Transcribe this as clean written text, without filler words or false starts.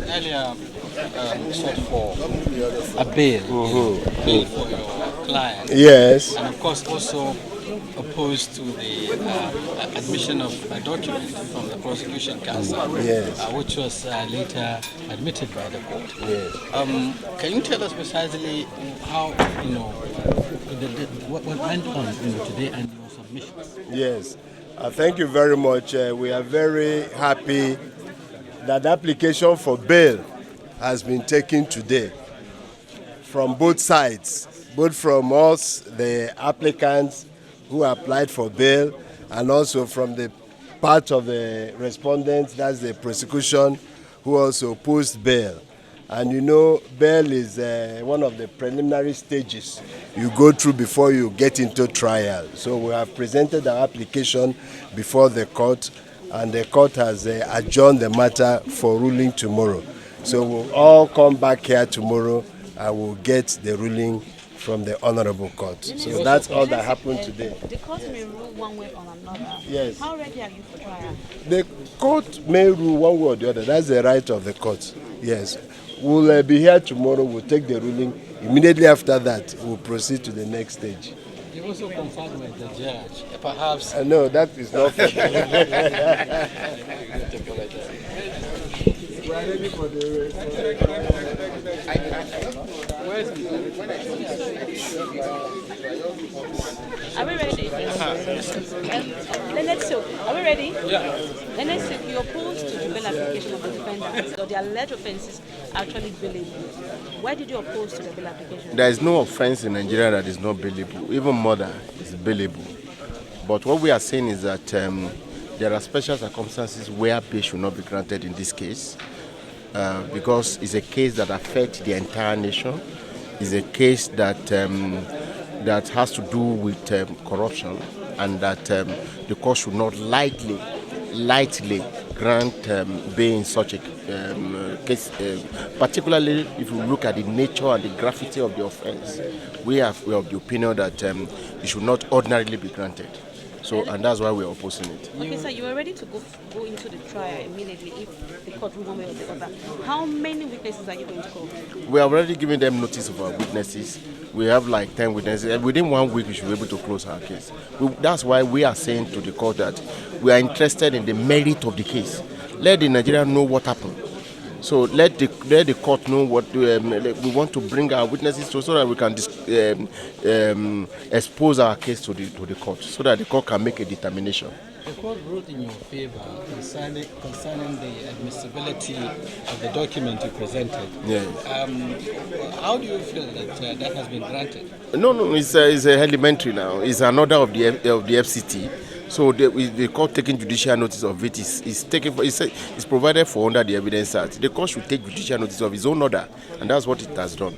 Earlier sought for a bail for your client. Yes. And of course also opposed to the admission of a document from the prosecution counsel, yes. Which was later admitted by the court. Yes. Can you tell us precisely how, what went on today and your submissions? Yes. Thank you very much. We are very happy that the application for bail has been taken today from both sides, both from us, the applicants who applied for bail, and also from the part of the respondents, that's the prosecution, who also opposed bail. And you know, bail is one of the preliminary stages you go through before you get into trial. So we have presented our application before the court, and the court has adjourned the matter for ruling tomorrow. So we'll all come back here tomorrow and we'll get the ruling from the Honorable Court. So that's all that happened today. The court may rule one way or another. Yes. How ready are you for trial? The court may rule one way or the other. That's the right of the court. Yes. We'll be here tomorrow. We'll take the ruling. Immediately after that, we'll proceed to the next stage. You also confirmed with the judge. Perhaps. No, that is not fair. We are ready for the Are we ready? Let's see. Are we ready? Yeah. Let's see. You opposed to the bail application of the defendants, so the alleged offences are actually bailable. Why did you oppose to the bail application? There is no offense in Nigeria that is not bailable. Even murder is bailable. But what we are saying is that there are special circumstances where bail should not be granted in this case, because it's a case that affects the entire nation. It's a case that that has to do with corruption, and that the court should not lightly grant bail in such a case, particularly if you look at the nature and the gravity of the offense. We are of the opinion that it should not ordinarily be granted. So, and that's why we are opposing it. Okay, sir, you are ready to go into the trial immediately if the court rules one way or the other. How many witnesses are you going to call? We have already given them notice of our witnesses. We have like 10 witnesses. Within 1 week, we should be able to close our case. That's why we are saying to the court that we are interested in the merit of the case. Let the Nigerian know what happened. So let the court know what we want to bring our witnesses to, so that we can expose our case to the court, so that the court can make a determination. The court ruled in your favor concerning the admissibility of the document you presented. Yeah. How do you feel that that has been granted? No, it's elementary now. It's an order of the FCT. So the court taking judicial notice of it is provided for under the Evidence Act. The court should take judicial notice of its own order, and that's what it has done.